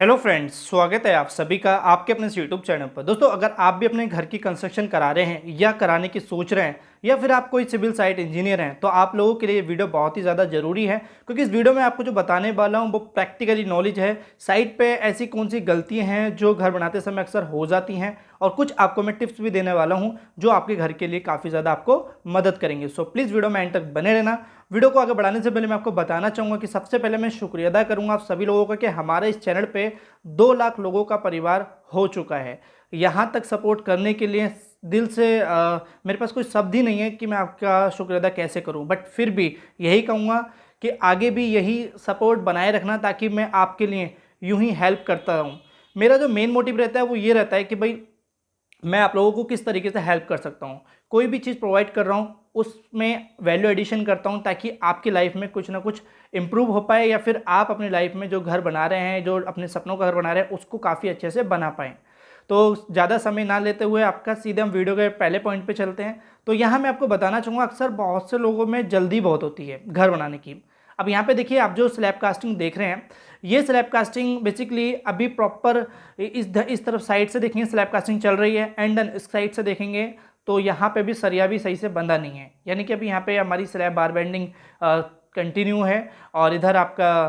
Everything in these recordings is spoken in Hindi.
हेलो फ्रेंड्स, स्वागत है आप सभी का आपके अपने इस यूट्यूब चैनल पर। दोस्तों, अगर आप भी अपने घर की कंस्ट्रक्शन करा रहे हैं या कराने की सोच रहे हैं या फिर आप कोई सिविल साइट इंजीनियर हैं तो आप लोगों के लिए ये वीडियो बहुत ही ज़्यादा ज़रूरी है, क्योंकि इस वीडियो में आपको जो बताने वाला हूँ वो प्रैक्टिकली नॉलेज है। साइट पे ऐसी कौन सी गलतियाँ हैं जो घर बनाते समय अक्सर हो जाती हैं, और कुछ आपको मैं टिप्स भी देने वाला हूँ जो आपके घर के लिए काफ़ी ज़्यादा आपको मदद करेंगे। सो प्लीज़ वीडियो में एंड तक बने रहना। वीडियो को आगे बढ़ाने से पहले मैं आपको बताना चाहूँगा कि सबसे पहले मैं शुक्रिया अदा करूँगा आप सभी लोगों का कि हमारे इस चैनल पे 2 लाख लोगों का परिवार हो चुका है। यहाँ तक सपोर्ट करने के लिए दिल से मेरे पास कोई शब्द ही नहीं है कि मैं आपका शुक्रिया अदा कैसे करूँ, बट फिर भी यही कहूँगा कि आगे भी यही सपोर्ट बनाए रखना ताकि मैं आपके लिए यूं ही हेल्प करता रहूँ। मेरा जो मेन मोटिव रहता है वो ये रहता है कि भाई मैं आप लोगों को किस तरीके से हेल्प कर सकता हूँ। कोई भी चीज़ प्रोवाइड कर रहा हूँ उसमें वैल्यू एडिशन करता हूँ ताकि आपकी लाइफ में कुछ ना कुछ इम्प्रूव हो पाए, या फिर आप अपनी लाइफ में जो घर बना रहे हैं, जो अपने सपनों का घर बना रहे हैं, उसको काफ़ी अच्छे से बना पाएँ। तो ज़्यादा समय ना लेते हुए आपका सीधे हम वीडियो के पहले पॉइंट पे चलते हैं। तो यहाँ मैं आपको बताना चाहूँगा, अक्सर बहुत से लोगों में जल्दी बहुत होती है घर बनाने की। अब यहाँ पे देखिए, आप जो स्लैब कास्टिंग देख रहे हैं, ये स्लैब कास्टिंग बेसिकली अभी प्रॉपर इस तरफ साइड से देखेंगे स्लैब कास्टिंग चल रही है, एंड इस साइड से देखेंगे तो यहाँ पे भी सरिया भी सही से बंधा नहीं है, यानी कि अभी यहाँ पे हमारी स्लैब बार बेंडिंग कंटिन्यू है, और इधर आपका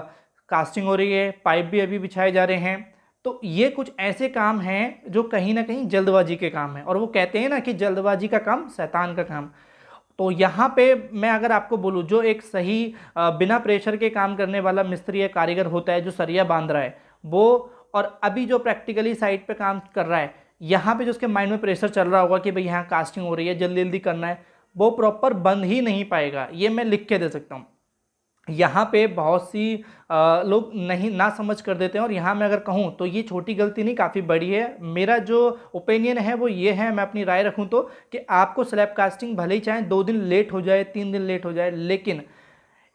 कास्टिंग हो रही है, पाइप भी अभी बिछाए जा रहे हैं। तो ये कुछ ऐसे काम हैं जो कहीं ना कहीं जल्दबाजी के काम हैं, और वो कहते हैं ना कि जल्दबाजी का काम शैतान का काम। तो यहाँ पे मैं अगर आपको बोलूँ, जो एक सही बिना प्रेशर के काम करने वाला मिस्त्री या कारीगर होता है जो सरिया बांध रहा है वो, और अभी जो प्रैक्टिकली साइट पे काम कर रहा है, यहाँ पे जो उसके माइंड में प्रेशर चल रहा होगा कि भाई यहाँ कास्टिंग हो रही है, जल्दी जल्दी करना है, वो प्रॉपर बंद ही नहीं पाएगा। ये मैं लिख के दे सकता हूँ। यहाँ पे बहुत सी लोग नहीं ना समझ कर देते हैं, और यहाँ मैं अगर कहूँ तो ये छोटी गलती नहीं, काफ़ी बड़ी है। मेरा जो ओपिनियन है वो ये है, मैं अपनी राय रखूँ तो, कि आपको स्लैब कास्टिंग भले ही चाहे 2 दिन लेट हो जाए, 3 दिन लेट हो जाए, लेकिन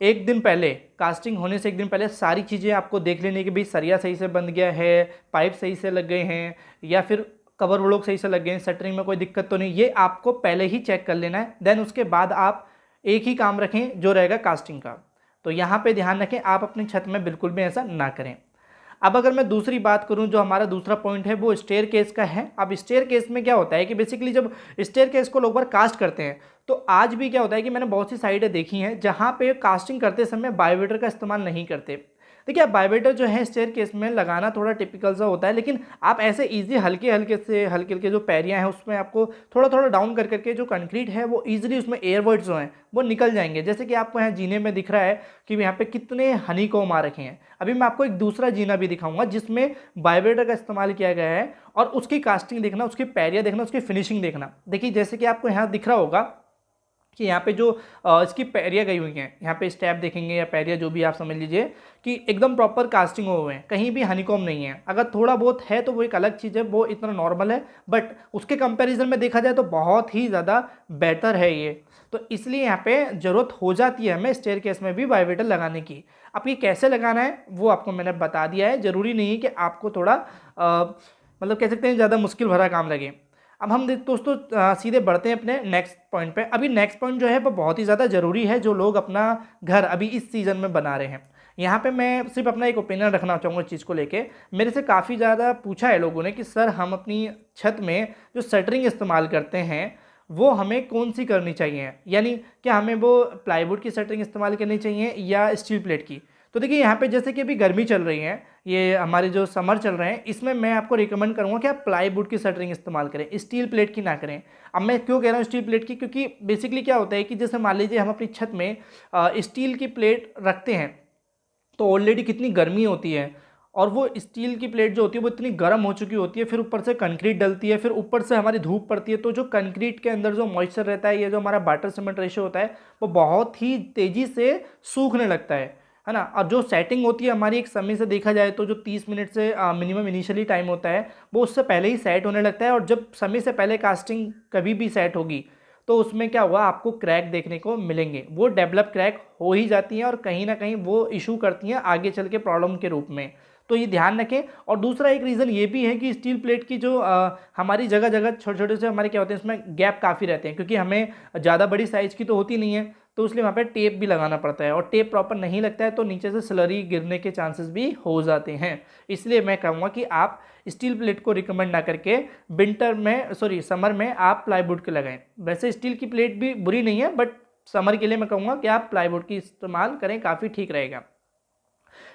एक दिन पहले, कास्टिंग होने से एक दिन पहले सारी चीज़ें आपको देख लेनी कि भाई सरिया सही से बंध गया है, पाइप सही से लग गए हैं, या फिर कवर ब्लॉक सही से लग गए हैं, शटरिंग में कोई दिक्कत तो नहीं। ये आपको पहले ही चेक कर लेना है। देन उसके बाद आप एक ही काम रखें जो रहेगा कास्टिंग का। तो यहाँ पे ध्यान रखें, आप अपनी छत में बिल्कुल भी ऐसा ना करें। अब अगर मैं दूसरी बात करूं, जो हमारा दूसरा पॉइंट है वो स्टेयर केस का है। अब स्टेयर केस में क्या होता है कि बेसिकली जब स्टेयर केस को लोग बार कास्ट करते हैं, तो आज भी क्या होता है कि मैंने बहुत सी साइटें देखी हैं जहां पे कास्टिंग करते समय बायोवेटर का इस्तेमाल नहीं करते। देखिए, अब बायोवेटर जो है स्टेयर केस में लगाना थोड़ा टिपिकल सा होता है, लेकिन आप ऐसे इजी हल्के हल्के जो पैरियाँ हैं उसमें आपको थोड़ा थोड़ा डाउन कर करके जो कंक्रीट है वो ईजिली उसमें एयर वर्ड्स जो हैं वो निकल जाएंगे। जैसे कि आपको यहाँ जीने में दिख रहा है कि यहाँ पे कितने हनीकॉम्ब आ रखे हैं। अभी मैं आपको एक दूसरा जीना भी दिखाऊंगा जिसमें बायोवेटर का इस्तेमाल किया गया है, और उसकी कास्टिंग देखना, उसकी पैरियाँ देखना, उसकी फिनिशिंग देखना। देखिए, जैसे कि आपको यहाँ दिख रहा होगा कि यहाँ पे जो इसकी पैरियाँ गई हुई हैं, यहाँ पे स्टैप देखेंगे या पैरियाँ जो भी आप समझ लीजिए कि एकदम प्रॉपर कास्टिंग हुए हैं, कहीं भी हनीकॉम्ब नहीं है। अगर थोड़ा बहुत है तो वो एक अलग चीज़ है, वो इतना नॉर्मल है, बट उसके कंपैरिजन में देखा जाए तो बहुत ही ज़्यादा बेहतर है ये। तो इसलिए यहाँ पे ज़रूरत हो जाती है हमें स्टेयर केस में भी बायोवेटर लगाने की। अब ये कैसे लगाना है वो आपको मैंने बता दिया है। ज़रूरी नहीं है कि आपको थोड़ा मतलब कह सकते हैं ज़्यादा मुश्किल भरा काम लगे। अब हम दोस्तों सीधे बढ़ते हैं अपने नेक्स्ट पॉइंट पे। अभी नेक्स्ट पॉइंट जो है वो बहुत ही ज़्यादा ज़रूरी है, जो लोग अपना घर अभी इस सीज़न में बना रहे हैं। यहाँ पे मैं सिर्फ अपना एक ओपिनियन रखना चाहूँगा इस चीज़ को लेके। मेरे से काफ़ी ज़्यादा पूछा है लोगों ने कि सर, हम अपनी छत में जो शटरिंग इस्तेमाल करते हैं वो हमें कौन सी करनी चाहिए, यानी क्या हमें वो प्लाईवुड की शटरिंग इस्तेमाल करनी चाहिए या स्टील प्लेट की। तो देखिए, यहाँ पे जैसे कि अभी गर्मी चल रही है, ये हमारे जो समर चल रहे हैं, इसमें मैं आपको रिकमेंड करूँगा कि आप प्लाईवुड की शटरिंग इस्तेमाल करें, स्टील प्लेट की ना करें। अब मैं क्यों कह रहा हूँ स्टील प्लेट की, क्योंकि बेसिकली क्या होता है कि जैसे मान लीजिए हम अपनी छत में स्टील की प्लेट रखते हैं, तो ऑलरेडी कितनी गर्मी होती है, और वो स्टील की प्लेट जो होती है वो इतनी गर्म हो चुकी होती है, फिर ऊपर से कंक्रीट डलती है, फिर ऊपर से हमारी धूप पड़ती है, तो जो कंक्रीट के अंदर जो मॉइस्चर रहता है, ये जो हमारा वाटर सीमेंट रेशियो होता है, वो बहुत ही तेज़ी से सूखने लगता है ना। और जो सेटिंग होती है हमारी, एक समय से देखा जाए तो जो 30 मिनट से मिनिमम इनिशियली टाइम होता है वो उससे पहले ही सेट होने लगता है, और जब समय से पहले कास्टिंग कभी भी सेट होगी तो उसमें क्या हुआ, आपको क्रैक देखने को मिलेंगे। वो डेवलप क्रैक हो ही जाती हैं, और कहीं ना कहीं वो इशू करती हैं आगे चल के प्रॉब्लम के रूप में। तो ये ध्यान रखें। और दूसरा एक रीज़न ये भी है कि स्टील प्लेट की जो हमारी जगह जगह छोटे छोटे से हमारे क्या होते हैं, इसमें गैप काफ़ी रहते हैं, क्योंकि हमें ज़्यादा बड़ी साइज़ की तो होती नहीं है, तो इसलिए वहाँ पे टेप भी लगाना पड़ता है, और टेप प्रॉपर नहीं लगता है तो नीचे से स्लरी गिरने के चांसेस भी हो जाते हैं। इसलिए मैं कहूँगा कि आप स्टील प्लेट को रिकमेंड ना करके समर में आप प्लाईवुड के लगाएं। वैसे स्टील की प्लेट भी बुरी नहीं है, बट समर के लिए मैं कहूँगा कि आप प्लाईवुड की इस्तेमाल करें, काफ़ी ठीक रहेगा।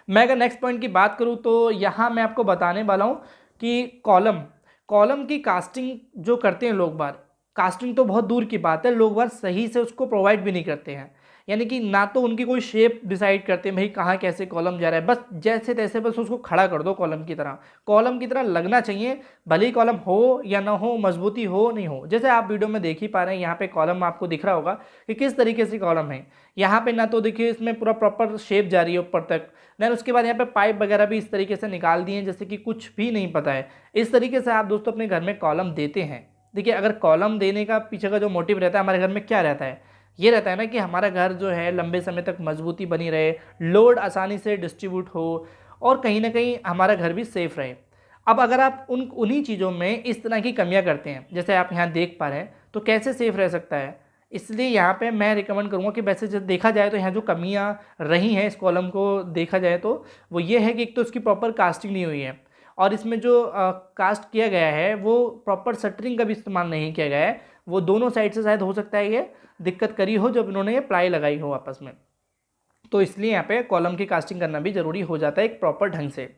मैं अगर नेक्स्ट पॉइंट की बात करूँ तो यहाँ मैं आपको बताने वाला हूँ कि कॉलम की कास्टिंग जो करते हैं लोग बार, कास्टिंग तो बहुत दूर की बात है, लोग बार सही से उसको प्रोवाइड भी नहीं करते हैं। यानी कि ना तो उनकी कोई शेप डिसाइड करते हैं भाई कहाँ कैसे कॉलम जा रहा है, बस जैसे तैसे बस उसको खड़ा कर दो कॉलम की तरह लगना चाहिए, भले ही कॉलम हो या ना हो, मजबूती हो नहीं हो। जैसे आप वीडियो में देख ही पा रहे हैं, यहाँ पे कॉलम आपको दिख रहा होगा कि किस तरीके से कॉलम है। यहाँ पे ना तो देखिए इसमें पूरा प्रॉपर शेप जा रही है ऊपर तक, देन उसके बाद यहाँ पे पाइप वगैरह भी इस तरीके से निकाल दिए हैं जैसे कि कुछ भी नहीं पता है। इस तरीके से आप दोस्तों अपने घर में कॉलम देते हैं। देखिए अगर कॉलम देने का पीछे का जो मोटिव रहता है, हमारे घर में क्या रहता है, ये रहता है ना कि हमारा घर जो है लंबे समय तक मजबूती बनी रहे, लोड आसानी से डिस्ट्रीब्यूट हो, और कहीं ना कहीं हमारा घर भी सेफ रहे। अब अगर आप उन्हीं चीज़ों में इस तरह की कमियां करते हैं जैसे आप यहाँ देख पा रहे हैं, तो कैसे सेफ रह सकता है। इसलिए यहाँ पे मैं रिकमेंड करूँगा कि वैसे जब देखा जाए तो यहाँ जो कमियाँ रही हैं इस कॉलम को देखा जाए तो वो ये है कि एक तो इसकी प्रॉपर कास्टिंग नहीं हुई है, और इसमें जो कास्ट किया गया है वो प्रॉपर शटरिंग का भी इस्तेमाल नहीं किया गया है। वो दोनों साइड से शायद हो सकता है ये दिक्कत करी हो जब इन्होंने ये प्लाई लगाई हो आपस में, तो इसलिए यहाँ पे कॉलम की कास्टिंग करना भी ज़रूरी हो जाता है एक प्रॉपर ढंग से।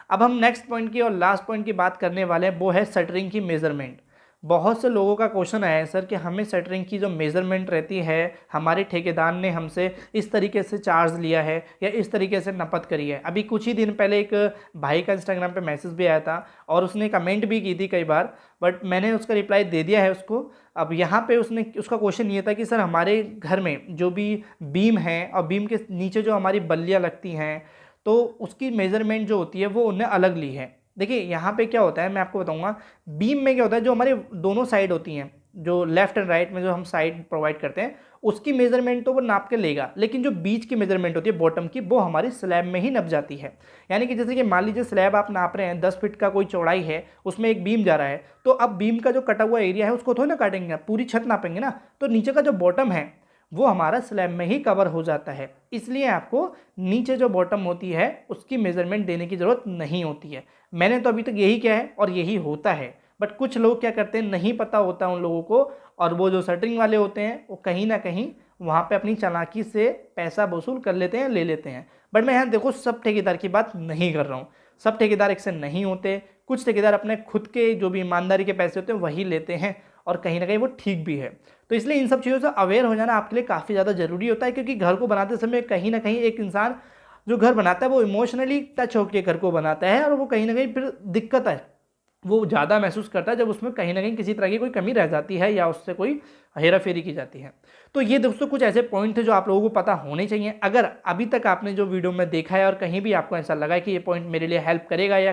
अब हम नेक्स्ट पॉइंट की और लास्ट पॉइंट की बात करने वाले हैं, वो है शटरिंग की मेज़रमेंट। बहुत से लोगों का क्वेश्चन आया है सर कि हमें शटरिंग की जो मेज़रमेंट रहती है, हमारे ठेकेदार ने हमसे इस तरीके से चार्ज लिया है या इस तरीके से नपत करी है। अभी कुछ ही दिन पहले एक भाई का इंस्टाग्राम पे मैसेज भी आया था और उसने कमेंट भी की थी कई बार, बट मैंने उसका रिप्लाई दे दिया है उसको। अब यहाँ पे उसका क्वेश्चन ये था कि सर हमारे घर में जो भी बीम है और बीम के नीचे जो हमारी बल्लियाँ लगती हैं, तो उसकी मेज़रमेंट जो होती है वो उन्हें अलग ली है। देखिए यहाँ पे क्या होता है मैं आपको बताऊंगा, बीम में क्या होता है, जो हमारे दोनों साइड होती हैं, जो लेफ्ट एंड राइट में जो हम साइड प्रोवाइड करते हैं, उसकी मेजरमेंट तो वो नाप के लेगा, लेकिन जो बीच की मेजरमेंट होती है बॉटम की, वो हमारी स्लैब में ही नप जाती है। यानी कि जैसे कि मान लीजिए स्लैब आप नाप रहे हैं 10 फीट का कोई चौड़ाई है, उसमें एक बीम जा रहा है, तो अब बीम का जो कटा हुआ एरिया है उसको थोड़ी ना काटेंगे, पूरी छत नापेंगे ना, तो नीचे का जो बॉटम है वो हमारा स्लैब में ही कवर हो जाता है। इसलिए आपको नीचे जो बॉटम होती है उसकी मेजरमेंट देने की ज़रूरत नहीं होती है। मैंने तो अभी तक यही किया है और यही होता है, बट कुछ लोग क्या करते हैं, नहीं पता होता उन लोगों को, और वो जो शटरिंग वाले होते हैं वो कहीं ना कहीं वहाँ पे अपनी चालाकी से पैसा वसूल कर लेते हैं, ले लेते हैं। बट मैं यहाँ देखो सब ठेकेदार की बात नहीं कर रहा हूँ, सब ठेकेदार एक से नहीं होते। कुछ ठेकेदार अपने खुद के जो भी ईमानदारी के पैसे होते हैं वही लेते हैं, और कहीं ना कहीं वो ठीक भी है। तो इसलिए इन सब चीज़ों से अवेयर हो जाना आपके लिए काफ़ी ज़्यादा ज़रूरी होता है, क्योंकि घर को बनाते समय कहीं ना कहीं एक इंसान जो घर बनाता है वो इमोशनली टच होकर घर को बनाता है, और वो कहीं ना कहीं फिर दिक्कत है वो ज़्यादा महसूस करता है जब उसमें कहीं ना कहीं किसी तरह की कोई कमी रह जाती है या उससे कोई हेरा फेरी की जाती है। तो ये दोस्तों कुछ ऐसे पॉइंट थे जो आप लोगों को पता होने चाहिए। अगर अभी तक आपने जो वीडियो में देखा है और कहीं भी आपको ऐसा लगा कि ये पॉइंट मेरे लिए हेल्प करेगा या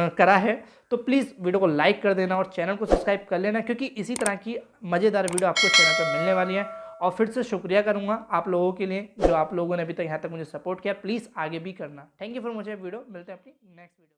करा है, तो प्लीज़ वीडियो को लाइक कर देना और चैनल को सब्सक्राइब कर लेना, क्योंकि इसी तरह की मज़ेदार वीडियो आपको चैनल पर मिलने वाली है। और फिर से शुक्रिया करूँगा आप लोगों के लिए जो आप लोगों ने अभी तक यहाँ तक मुझे सपोर्ट किया। प्लीज़ आगे भी करना। Thank you for watching video, मिलते हैं अपनी नेक्स्ट वीडियो।